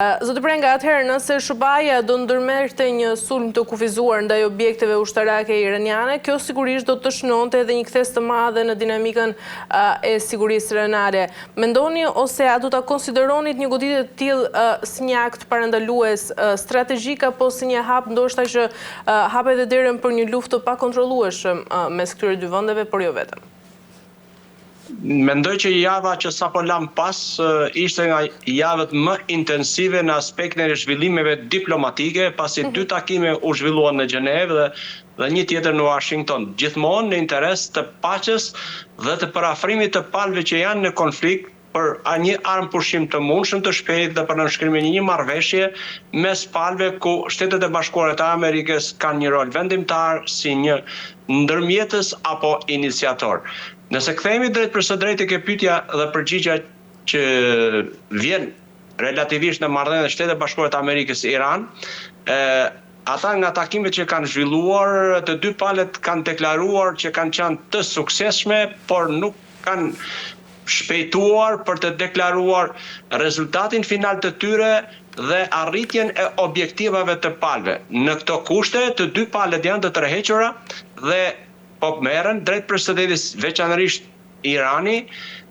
Zotë Prenga, atëherë nëse SBA-ja do ndërmerrte një sulm të kufizuar ndaj objekteve ushtarake iraniane, kjo sigurisht do të shënonte edhe një kthes të madhe në dinamikën e sigurisë renare. Mendoni ose a do ta konsideronit një goditje të tillë si një akt parandalues strategjik apo si një hap ndoshta që hap edhe derën për një luftë të pakontrollueshëm mes këtyre dy vendeve, por jo vetëm? Mendoj që java që sapo lam pas ishte nga javët më intensive në aspektin e zhvillimeve diplomatike, pasi dy takime u zhvilluan në Gjenevë dhe një tjetër në Washington, gjithmonë në interes të paqes dhe të parafrimit të palëve që janë në konflikt për një armë pushim të mundshëm të shpejtë dhe për nënshkrimin e një marrëveshje mes palëve ku Shtetet e Bashkuara të Amerikës kanë një rol vendimtar si një ndërmjetës apo iniciator. Nëse kthehemi drejt për së drejtë ke pyetja dhe përgjigja që vjen relativisht në marrëdhënien e Shtetit Bashkuar të Amerikës Iran, ata nga takimet që kanë zhvilluar, të dy palët kanë deklaruar që kanë qenë të suksesshme, por nuk kanë shpejtuar për të deklaruar rezultatin final të tyre dhe arritjen e objektivave të palëve. Në këto kushte, të dy palët janë të tërhequra dhe po merren drejt përshëndetjes veçanërisht Irani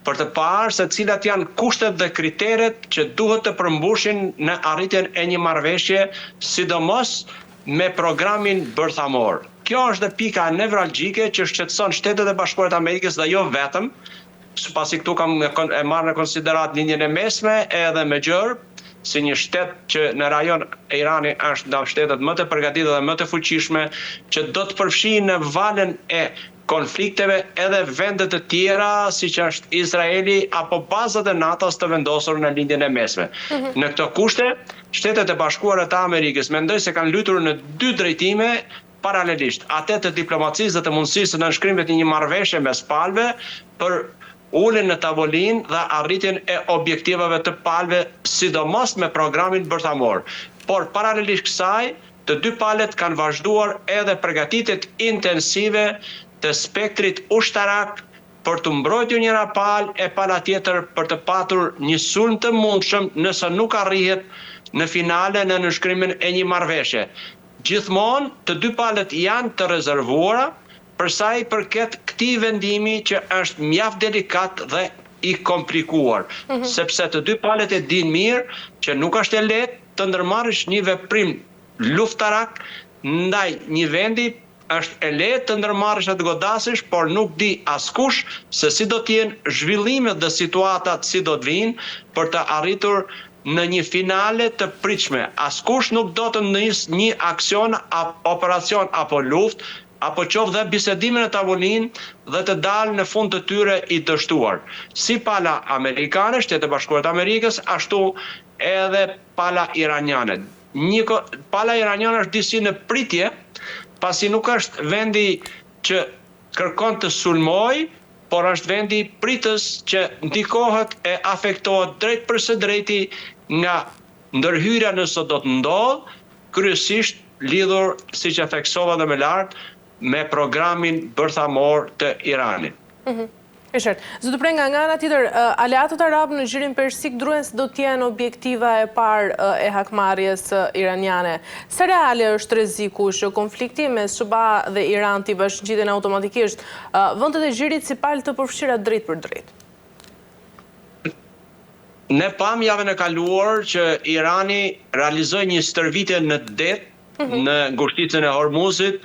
për të parë se cilat janë kushtet dhe kriteret që duhet të përmbushin në arritjen e një marrëveshje, sidomos me programin bërthamor. Kjo është dhe pika nevralgjike që shqetëson Shtetet e Bashkuara të Amerikës dhe jo vetëm, pasi këtu kam e marrë në konsiderat linjën e mesme edhe me gjërë, si një shtet që në rajon Irani është nga shtetet më të përgatitur dhe më të fuqishme, që do të përfshijë në valën e konflikteve edhe vende të tjera, siç është Izraeli apo bazat e NATO-s të vendosur në lindjen e mesme. Në këto kushte, Shtetet e Bashkuara të Amerikës mendoj se kanë lutur në dy drejtime paralelisht, atë të diplomacisë dhe të mundësisë të nënshkrimit të një marrëveshje mes palëve për ulën në tavolinë dhe arritjen e objektivave të palëve, sidomos me programin bërthamor. Por paralelisht kësaj, të dy palët kanë vazhduar edhe përgatitjet intensive të spektrit ushtarak për të mbrojtur njëra palë e pala tjetër për të patur një sulm të mundshëm nëse nuk arrihet në finale në nënshkrimin e një marrëveshje. Gjithmonë, të dy palët janë të rezervuara përsa i përket këtij vendimi që është mjaft delikat dhe i komplikuar, sepse të dy palët e dinë mirë që nuk është e lehtë të ndërmarrësh një veprim luftarak ndaj një vendi, është e lehtë të ndërmarrësh atë godasësh, por nuk di askush se si do të jenë zhvillimet dhe situatat si do të vinë për të arritur në një finale të pritshme. Askush nuk do të nisë një aksion, operacion apo luftë, apo qoftë dhe bisedime në tavolinë dhe të dalë në fund të tyre i dështuar. Si pala amerikane, Shtetet e Bashkuara të Amerikës, ashtu edhe pala iraniane. Pala iraniane është disi në pritje, pasi nuk është vendi që kërkon të sulmoj, por është vendi pritës që ndikohet e afektohet drejt për së drejti nga ndërhyrja nëse do të ndodhë, kryesisht lidhur, siç e theksova dhe më lart, me programin bërthamor të Iranit. E qartë. Zotë Prenga, nga ana tjetër, aleatët arabë në Zhirin Persik duhen se do të jenë objektiva e parë e hakmarrjes iraniane. Sa reale është rreziku që konflikti mes SBA dhe Iran të bashkëngjiten automatikisht vendet e Zhirit si palë të përfshira drejt për drejt? Ne pam javën e kaluar që Irani realizoi një stërvitje në det në ngushticën e Hormuzit.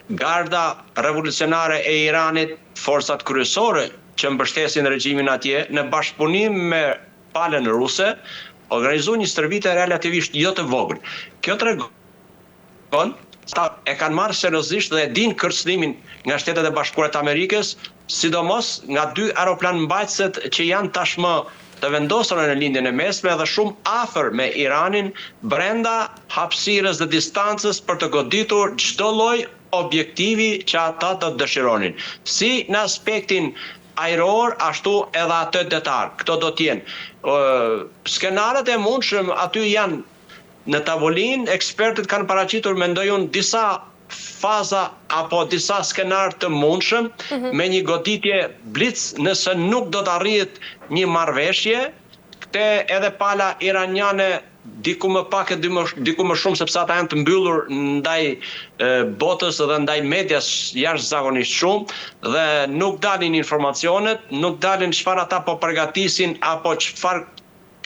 Garda revolucionare e Iranit, forcat kryesore që mbështesin regjimin atje, në bashkëpunim me palën ruse, organizuan një stërvitje relativisht jo të vogël. Kjo tregon se e kanë marrë seriozisht dhe e din kërcënimin nga Shtetet e Bashkuara të Amerikës, sidomos nga dy aeroplan mbajtëset që janë tashmë të vendosura në lindjen e mesme dhe shumë afër me Iranin, brenda hapësirës dhe distancës për të goditur çdo lloj objektivi që ata të dëshironin. Si në aspektin ajror, ashtu edhe atë detar. Këto do t'jenë. Skenaret e mundshëm aty janë në tavolinë, ekspertët kanë paraqitur, mendoj unë, disa faza apo disa skenar të mundshëm me një goditje blitz nëse nuk do të arrihet një marrëveshje. Këte edhe pala iraniane diku më pak e diku më shumë, sepse ata janë të mbyllur ndaj botës dhe ndaj medias jashtëzakonisht shumë dhe nuk dalin informacionet, nuk dalin çfarë ata po përgatisin apo çfarë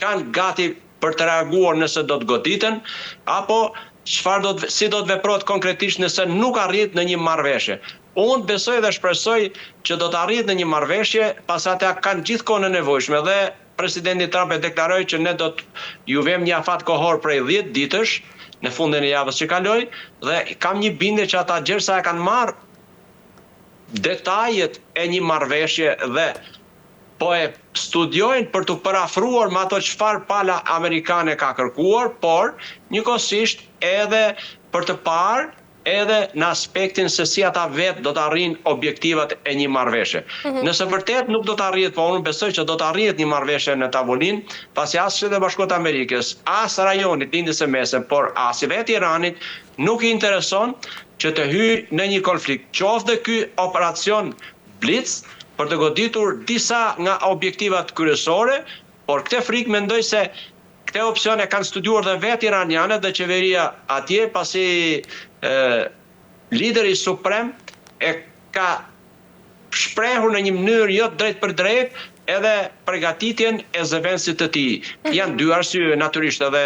kanë gati për të reaguar nëse do të goditen, apo si do të veprohet konkretisht nëse nuk arrit në një marrëveshje. Unë besoj dhe shpresoj që do të arrit në një marrëveshje, pas ata kanë gjithkohën e nevojshme dhe presidenti Trump e deklaroi që ne do të ju vëmë një afat kohor prej 10 ditësh në fundin e javës që kaloi dhe kam një bindje që ata gjersa e kanë marrë detajet e një marrëveshje dhe po e studiojnë për të parafruar me ato çfarë pala amerikane ka kërkuar, por njëkohësisht edhe për të parë edhe në aspektin se si ata vetë do të arrijnë objektivat e një marrëveshje. Nëse vërtet nuk do të arrihet, po unë besoj që do të arrihet një marrëveshje në tavolinë, pasi as Shtetet e Bashkuara të Amerikës, as rajonit Lindjes së Mesme, por as i vetë Iranit nuk i intereson që të hyjë në një konflikt. Qoftë ky operacion Blitz për të goditur disa nga objektivat kryesore, por këtë frikë mendoj se këte opsione kanë studiuar dhe vetë iranianët dhe qeveria atje, pasi lideri suprem e ka shprehur në një mënyrë jo drejt për drejt edhe përgatitjen e zëvendësit të tij. Janë dy arsye, natyrisht edhe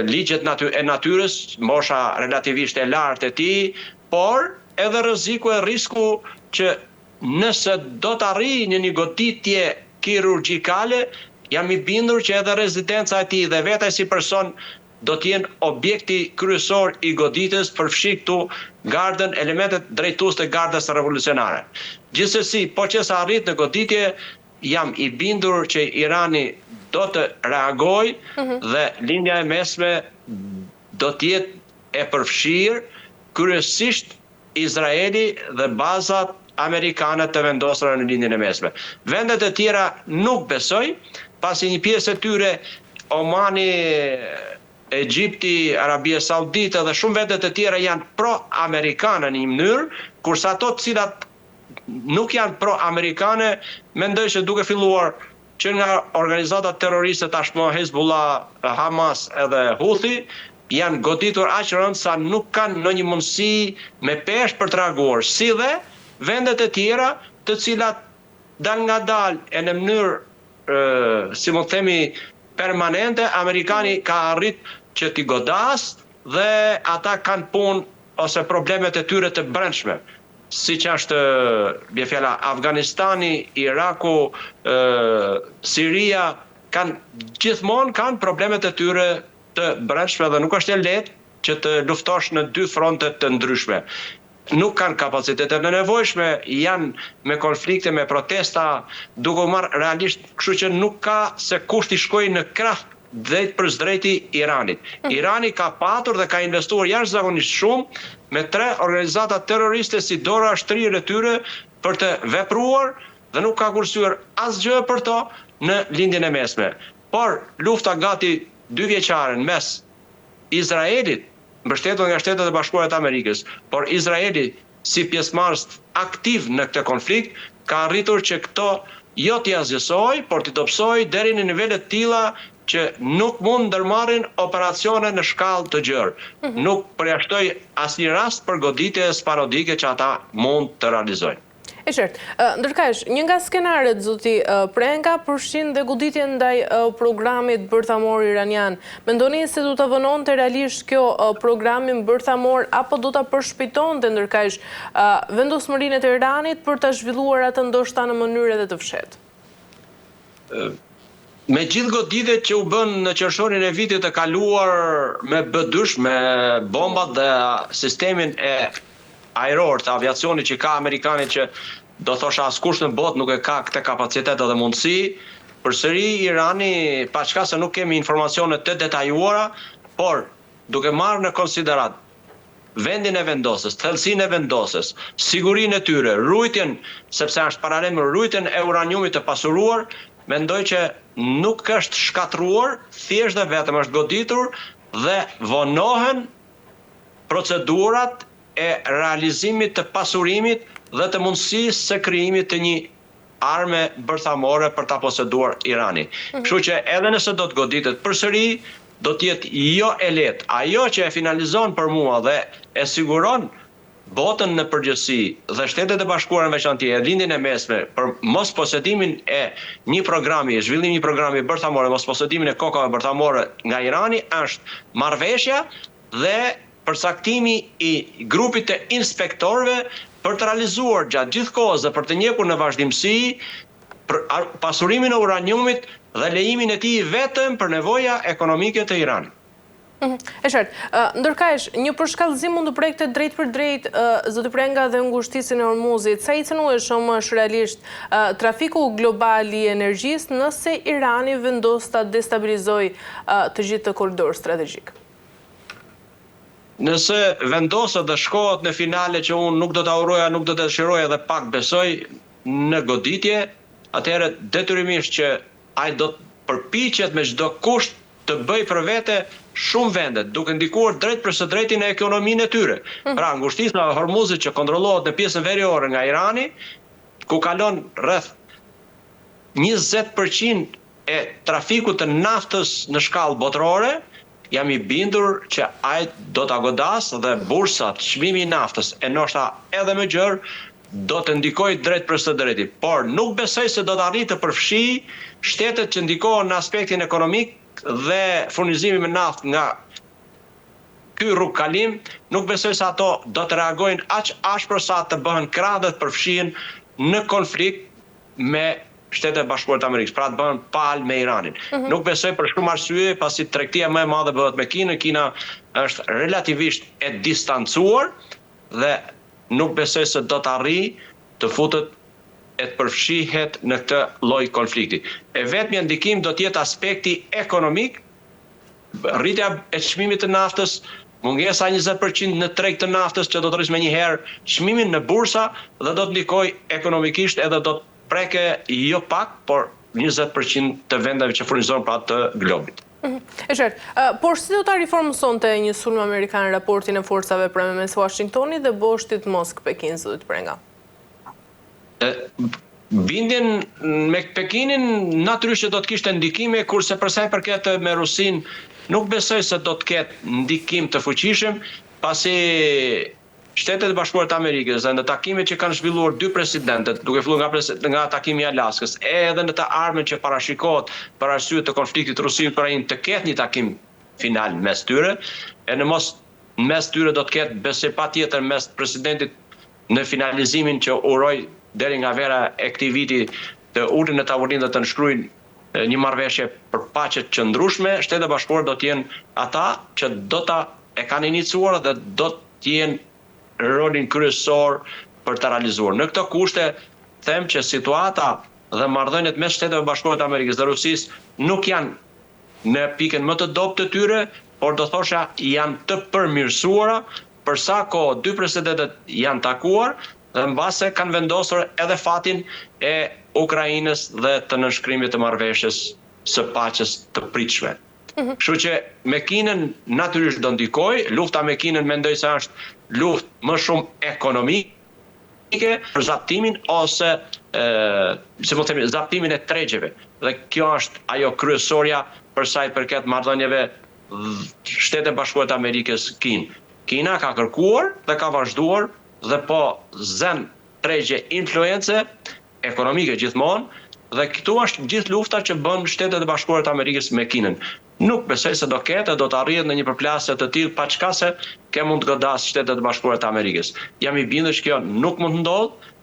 ligjet e natyrës, mosha relativisht e lartë e tij, por edhe rreziku e risku që nëse do të arrijë në një goditje kirurgjikale, jam i bindur që edhe rezidenca e tij dhe vetë si person do të jenë objekti kryesor i goditjes, përfshi këtu gardën, elementet drejtues të gardës revolucionare. Gjithsesi, po që sa arrit në goditje, jam i bindur që Irani do të reagojë dhe lindja e mesme do të jetë e përfshirë, kryesisht Izraeli dhe bazat amerikane të vendosura në lindjen e mesme. Vendet e tjera nuk besoj, pasi një pjesë e tyre, Omani, Egjipti, Arabia Saudite dhe shumë vende të tjera janë pro-amerikane në një mënyrë, kurse ato të cilat nuk janë pro-amerikane, mendoj që duke filluar që nga organizatat terroriste tashmë Hezbollah, Hamas edhe Houthi, janë goditur aq rënd sa nuk kanë ndonjë mundësi me peshë për të reaguar, si dhe vendet e tjera të cilat dal ngadalë e në mënyrë, si mund themi, permanente, Amerikani ka arrit që t'i godas dhe ata kanë punë ose problemet e tyre të brendshme, si që është bje fjala Afganistani, Iraku, Siria, gjithmonë kanë problemet e tyre të brendshme dhe nuk është e lehtë që të luftosh në dy fronte të ndryshme. Nuk kanë kapacitetet në nevojshme, janë me konflikte, me protesta, duke marrë realisht, kështu që nuk ka se kusht i shkojë në krah drejt për drejti Iranit. Irani ka patur dhe ka investuar jashtëzakonisht shumë me 3 organizata terroriste si dora shtrirë e tyre për të vepruar dhe nuk ka kursyer asgjë për to në lindjen e mesme. Por lufta gati 2 vjeçare mes Izraelit, mbështetur nga Shtetet e Bashkuara të Amerikës, por Izraeli si pjesëmarrës aktiv në këtë konflikt ka arritur që këto jo t'i azgjësoj, por t'i dobësoj deri në nivele të tilla që nuk mund ndërmarrin operacione në shkallë të gjerë. Nuk përjashtoj asnjë rast për goditje sparodike që ata mund të realizojnë. E qartë, ndërkaq, një nga skenaret, zoti Prenga, përfshin dhe goditjen ndaj programit bërthamor iranian. Mendoni se do të vënonte realisht kjo programin bërthamor apo do ta përshpejtonte ndërkaq vendosmërinë e Iranit për ta zhvilluar atë ndoshta në mënyrë edhe të fshehtë? Me gjithë goditjet që u bën në qershorin e vitit të kaluar me B-2, me bombat dhe sistemin e ajror të aviacionit që ka amerikanit, që do thosha askush në botë nuk e ka këtë kapacitet dhe mundësi, përsëri Irani, pa çka se nuk kemi informacione të detajuara, por duke marrë në konsiderat vendin e vendosës, thellësinë e vendosës, sigurinë e tyre, rujtjen, sepse është paralel me rujtjen e uraniumit të pasuruar, mendoj që nuk është shkatruar, thjesht dhe vetëm është goditur dhe vonohen procedurat e realizimit të pasurimit dhe të mundësisë së krijimit të një arme bërthamore për ta poseduar Irani. Kështu që edhe nëse do të goditet përsëri, do t'jetë jo e lehtë. Ajo që e finalizon për mua dhe e siguron botën në përgjithësi dhe Shtetet e Bashkuara në veçantë e lindjen e mesme për mos posedimin e një programi, zhvillimin e një programi bërthamor, mos posedimin e kokave bërthamore nga Irani është marrëveshja dhe përcaktimi i grupit të inspektorëve për të realizuar gjatë gjithë kohës dhe për të njekur në vazhdimsi pasurimin e uraniumit dhe lejimin e tij vetëm për nevoja ekonomike të Iranit. E qartë, ndërkaish, një përshkallëzim mund të prekte drejt për drejt zoti Prenga dhe ngushtisin e Hormuzit. Sa i cënueshëm është realisht trafiku global i energjisë nëse Irani vendos ta destabilizojë të gjithë të korridor strategjik? Nëse vendoset dhe shkohet në finale që unë nuk do ta uroja, nuk do të dëshiroja dhe pak besoj në goditje, atëherë detyrimisht që ai do të përpiqet me çdo kusht të bëj për vete shumë vende, duke ndikuar drejt për së drejti në ekonominë e tyre. Pra, ngushtisa e Hormuzit që kontrollohet në pjesën veriore nga Irani, ku kalon rreth 20% e trafikut të naftës në shkallë botërore, jam i bindur që ai do ta godas dhe bursat, çmimi i naftës e ndoshta edhe më gjerë do të ndikojë drejt për së drejti. Por nuk besoj se do të arrijë të përfshijë shtetet që ndikohen në aspektin ekonomik dhe furnizimi me naftë nga ky rrugkalim, nuk besoj se ato do të reagojnë aq ashpër sa të bëhen krah dhe të përfshihen në konflikt me Shtetet e Bashkuara të Amerikës, pra të bëhen palë me Iranin. Nuk besoj për shumë arsye, pasi tregtia më e madhe bëhet me Kinën, Kina është relativisht e distancuar dhe nuk besoj se do të arrijë të futet e të përfshihet në këtë lloj konflikti. E vetmi ndikim do të jetë aspekti ekonomik, rritja e çmimit të naftës, mungesa 20% në treg të naftës që do të rrisë menjëherë çmimin në bursa dhe do të ndikojë ekonomikisht edhe do të preke jo pak, por 20% të vendeve që furnizojnë pra të globit. E qartë, por si do ta riformësonte një sulm amerikan raportin e forcave pranë mes Washingtonit dhe boshtit Moskë-Pekin, zoti Prenga? Bindjen me Pekinin natyrisht do të kishte ndikime, kurse për sa i përket me Rusin nuk besoj se do të ketë ndikim të fuqishëm, pasi Shtetet e Bashkuara të Amerikës dhe në takimet që kanë zhvilluar dy presidentët, duke filluar nga takimi i Alaskës, edhe në të ardhmen që parashikohet për arsye të konfliktit Rusi-Ukrainë të ketë një takim final mes tyre, e në mes tyre do të ketë besoj patjetër mes presidentit në finalizimin që uroj deri nga vera e këtij viti të ulin në tavolinë dhe të nënshkruajnë një marrëveshje për paqe të qëndrueshme. Shtetet e Bashkuara do të jenë ata që do ta e kanë iniciuar dhe do të jenë rolin kryesor për të realizuar. Në këto kushte them që situata dhe marrëdhëniet mes Shteteve Bashkuara të Amerikës dhe Rusisë nuk janë në pikën më të dobët të tyre, por do thosha janë të përmirësuara për sa kohë dy presidentet janë takuar dhe mbase kanë vendosur edhe fatin e Ukrainës dhe të nënshkrimit të marrëveshjes së paqes të pritshme. Kështu që me Kinën natyrisht do ndikoj, lufta me Kinën mendoj se është luftë më shumë ekonomike për zaptimin ose si mund të themi zaptimin e tregjeve. Dhe kjo është ajo kryesorja për sa i përket marrëdhënieve Shtetet e Bashkuara të Amerikës Kinë. Kina ka kërkuar dhe ka vazhduar dhe po zën tregje influencë ekonomike gjithmonë, dhe këtu është gjithë lufta që bën Shtetet e Bashkuara të Amerikës me Kinën. Nuk besoj se do ketë, do të arrihet në një përplasje të tillë paçkase që mund të godas Shtetet e Bashkuara të Amerikës. Jam i bindur që kjo nuk mund të ndodhë,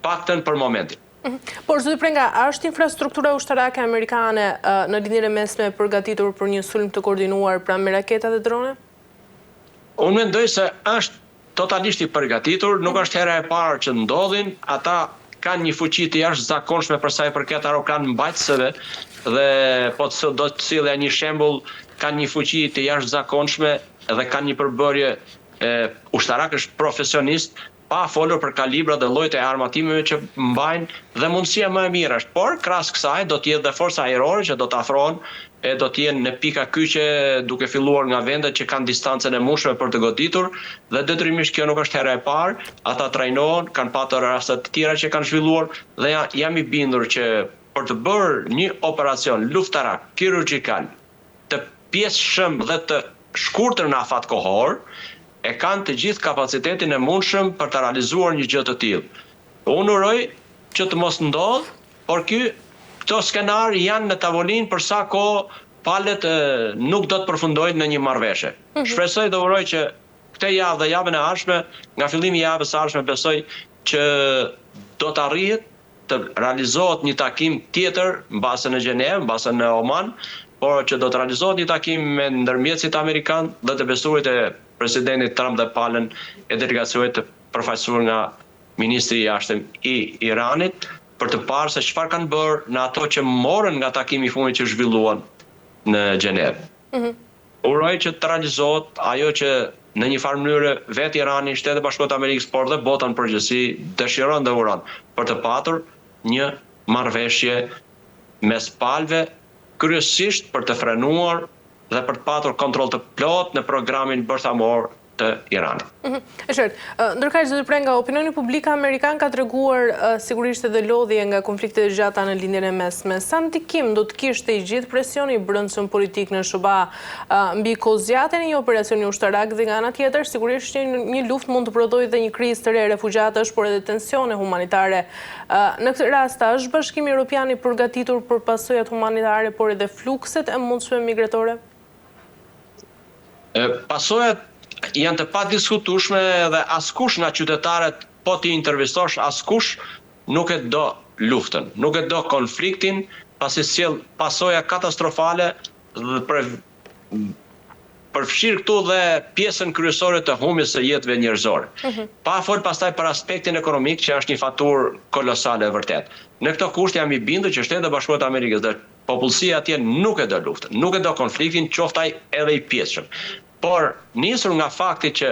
paktën për momentin. Por zoti Prenga, a është infrastruktura ushtarake amerikane në linjën e mesme përgatitur për një sulm të koordinuar pranë me raketa dhe drone? Unë mendoj se është totalisht i përgatitur, nuk është hera e parë që ndodhin, ata kanë një fuqi të jashtëzakonshme për sa i përket aeroplan mbajtësve dhe po do të sillja një shembull, kanë një fuqi të jashtëzakonshme dhe kanë një përbërje ushtarakësh profesionist, pa folur për kalibra dhe llojet e armatimeve që mbajnë dhe mundësia më e mirë është. Por krahas kësaj do të jetë dhe forca ajrore që do të afrohen e do të jenë në pika kyçe duke filluar nga vendet që kanë distancën e mushme për të goditur dhe detyrimisht kjo nuk është hera e parë, ata trajnohen, kanë patur raste të tjera që kanë zhvilluar dhe jam i bindur që për të bërë një operacion luftarak kirurgjikal të pjesëshëm dhe të shkurtër në afat kohor, e kanë të gjithë kapacitetin e mundshëm për të realizuar një gjë të tillë. Unë uroj që të mos ndodh, por këto skenar janë në tavolinë për sa kohë palët nuk do të përfundojnë në një marrëveshje. Shpresoj dhe uroj që këtë javë dhe javën e ardhshme, nga fillimi i javës së ardhshme besoj që do të arrihet të realizohet një takim tjetër mbase në Gjenevë, mbase në Oman, por që do të realizohet një takim me ndërmjetësit amerikanë dhe të besuarit e presidentit Trump dhe palën e delegacionit të përfaqësuar nga ministri i jashtëm i Iranit për të parë se çfarë kanë bërë në ato që morën nga takimi i fundit që zhvilluan në Gjenevë. Uroj që të realizohet ajo që në një farë mënyrë vetë Irani, Shtetet e Bashkuara të Amerikës, por dhe bota në përgjithësi dëshiron dhe uron për të patur një marrëveshje mes palëve, kryesisht për të frenuar dhe për të patur kontroll të plot në programin bërthamor të Iranit. E qartë. Ndërkaq zoti Prenga, opinioni publik amerikan ka treguar sigurisht edhe lodhje nga konfliktet e gjata në lindjen e mesme. Sa ndikim do të kishte i gjithë presioni i brendshëm politik në SBA mbi kozgjatjen e një operacioni ushtarak dhe nga ana tjetër sigurisht një luftë mund të prodhojë dhe një krizë të re refugjatësh, por edhe tensione humanitare. Në këtë rast, është Bashkimi Evropian i përgatitur për pasojat humanitare, por edhe flukset e mundshme migratore? Pasojat janë të padiskutueshme dhe askush nga qytetarët, po ti intervistosh, askush nuk e do luftën, nuk e do konfliktin, pasi sjell pasoja katastrofale dhe përfshir këtu dhe pjesën kryesore të humbjes së jetëve njerëzore. Pa fol pastaj për aspektin ekonomik që është një faturë kolosale e vërtet. Në këto kushte jam i bindur që Shtetet e Bashkuara të Amerikës dhe popullsia atje nuk e do luftën, nuk e do konfliktin, qoftë ai edhe i pjesshëm. Por nisur nga fakti që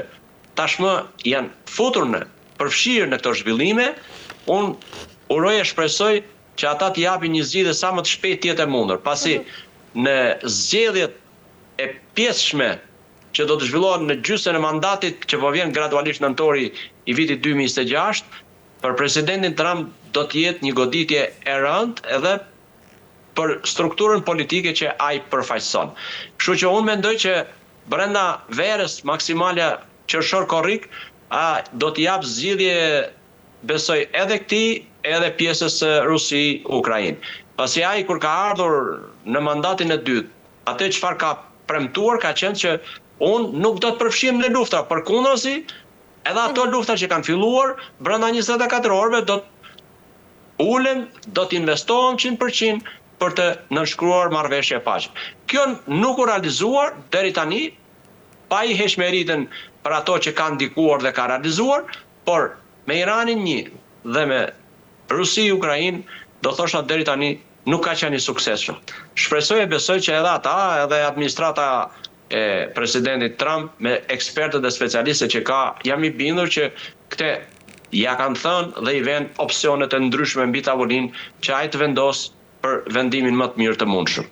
tashmë janë futur përfshirë në këto zhvillime, unë uroj e shpresoj që ata të japin një zgjidhje sa më të shpejtë jetë e mundur, pasi në zgjedhjet e pjesshme që do të zhvillohen në gjysmën e mandatit që po vjen gradualisht nëntori i vitit 2026, për presidentin Trump do të jetë një goditje e rëndë edhe për strukturën politike që ai përfaqëson. Kështu që unë mendoj që brenda verës maksimale qershor korrik do të jap zgjidhje, besoj, edhe këtij edhe pjesës Rusi-Ukrainë. Pasi ai kur ka ardhur në mandatin e dytë, atë çfarë ka premtuar ka qenë që unë nuk do të përfshihem në lufta, përkundrazi, edhe ato lufta që kanë filluar brenda 24 orëve do të ulem, do të investohem 100% për të nënshkruar marrëveshje e paqe. Kjo nuk u realizuar deri tani, pa i heq meritën për ato që kanë ndikuar dhe ka realizuar, por me Iranin një dhe me Rusi-Ukrainë do thosha deri tani nuk ka qenë i suksesshëm. Shpresoj e besoj që edhe ata, edhe administrata e presidentit Trump me ekspertët dhe specialistët që ka, jam i bindur që këte ja kanë thënë dhe i vënë opsionet e ndryshme mbi tavolinë që ai të vendos për vendimin më të mirë të mundshëm.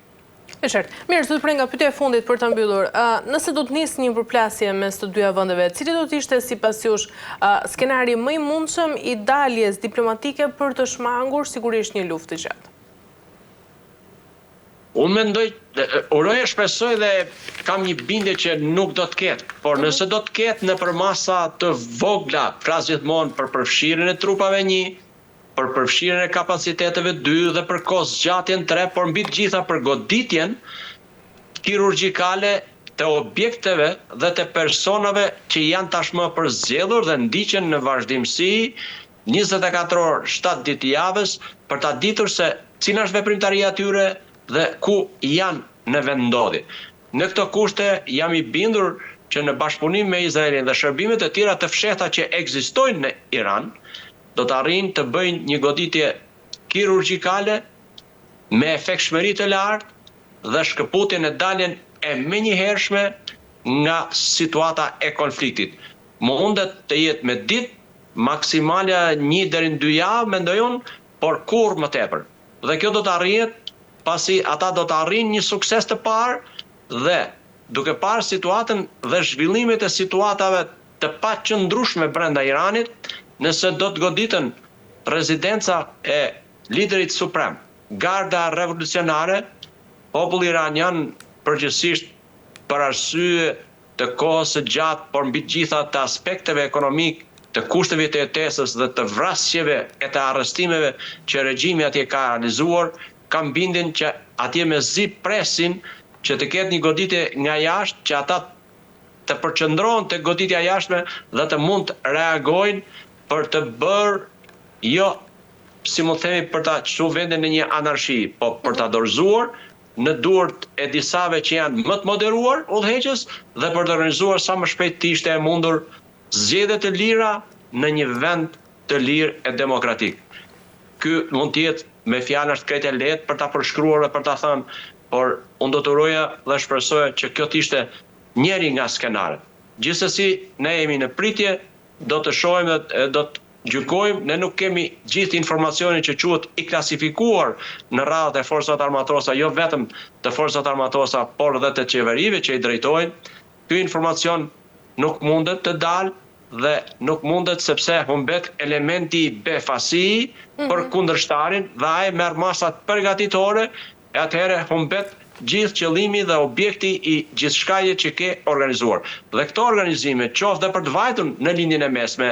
E qartë. Mirë, zoti Prenga, pyetja e fundit për ta mbyllur. Nëse do të nisë një përplasje mes të dyja vendeve, cili do të ishte sipas jush skenari më i mundshëm i daljes diplomatike për të shmangur sigurisht një luftë të gjatë? Unë mendoj, uroj e shpresoj dhe kam një bindje që nuk do të ketë, por nëse do të ketë nëpër masa të vogla, flas gjithmonë për përfshirjen e trupave 1, për përfshirjen e kapaciteteve 2 dhe për kozgjatjen 3, por mbi të gjitha për goditjen kirurgjikale të objekteve dhe të personave që janë tashmë përzgjedhur dhe ndiqen në vazhdimsi 24 orë 7 ditë javës për ta ditur se cila është veprimtaria e tyre dhe ku janë në vendodhje. Në këto kushte jam i bindur që në bashkëpunim me Izraelin dhe shërbimet e tjera të fshehta që ekzistojnë në Iran, do të arrijnë të bëjnë një goditje kirurgjikale me efektshmëri të lartë dhe shkëputjen e daljen e menjëhershme nga situata e konfliktit. Mundet të jetë me ditë, maksimale 1 deri në 2 javë, mendoj unë, por kur më tepër. Dhe kjo do të arrihet pasi ata do të arrijnë një sukses të parë dhe duke parë situatën dhe zhvillimet e situatave të paqëndrueshme brenda Iranit, nëse do të goditën rezidenca e liderit suprem, garda revolucionare, populli iranian përgjithsisht për arsye të kohës së gjatë, por mbi të gjitha të aspekteve ekonomik, të kushteve të jetesës dhe të vrasjeve e të arrestimeve që regjimi atje ka realizuar, kam bindjen që atje me zi presin që të ketë një goditje nga jashtë, që ata të përqendrohen te goditja jashtme dhe të mund të reagojnë për të bërë jo, si mund themi, për ta çuar vendin në një anarshi, po për ta dorëzuar në duart e disave që janë më të moderuar udhëheqës dhe për të organizuar sa më shpejt të ishte e mundur zgjedhje të lira në një vend të lirë e demokratik. Ky mund të jetë me fjala shkretë lehtë për ta përshkruar dhe për ta thënë, por unë do të uroja dhe shpresoja që kjo të ishte njëri nga skenaret. Gjithsesi, ne jemi në pritje, do të shohim dhe do të gjykojmë, ne nuk kemi gjithë informacionin që quhet i klasifikuar në radhët e forcat armatosa, jo vetëm të forcat armatosa, por edhe të qeverive që i drejtojnë. Ky informacion nuk mundet të dalë dhe nuk mundet sepse humbet elementi i befasi për kundërshtarin dhe ai merr masat përgatitore, e atëherë humbet gjithë qëllimi dhe objekti i gjithçkaje që ke organizuar. Dhe këto organizime, qoftë dhe për të vajtur në lindjen e mesme,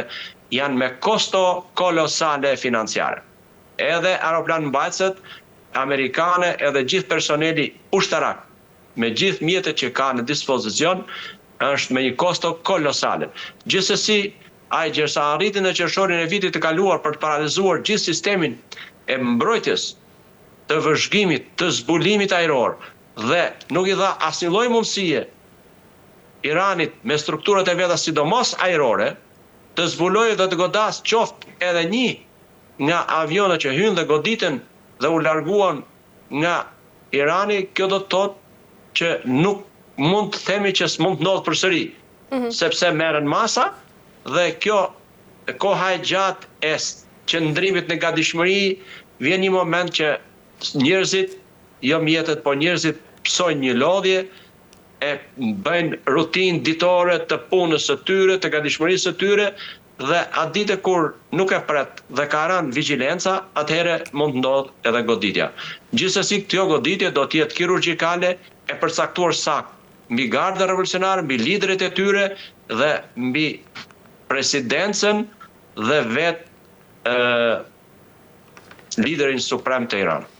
janë me kosto kolosale financiare. Edhe aeroplan mbajtëset amerikane, edhe gjithë personeli ushtarak, me gjithë mjetet që ka në dispozicion, është me një kosto kolosale. Gjithsesi, ai gjersa arriti në qershorin e vitit të kaluar për të paralizuar gjithë sistemin e mbrojtjes, të vëzhgimit, të zbulimit ajror, dhe nuk i dha asnjë lloj mundësie Iranit me strukturat e veta, sidomos ajrore, të zbulojë dhe të godas qoftë edhe një nga avionët që hynë dhe goditën dhe u larguan nga Irani, kjo do të thotë që nuk mund të themi që s'mund të ndodhë përsëri, sepse merren masa dhe kjo koha e gjatë e qëndrimit në gatishmëri, vjen një moment që njerëzit, jo mjetet, por njerëzit psojnë një lodhje, e bëjnë rutinë ditore të punës së tyre, të gatishmërisë së tyre, dhe atë ditë kur nuk e pret dhe ka rënë vigjilenca, atëherë mund të ndodhë edhe goditja. Gjithsesi, kjo goditje do të jetë kirurgjikale e përcaktuar saktë mbi gardë revolucionare, mbi liderët e tyre dhe mbi presidencën dhe vetë liderin suprem të Iranit.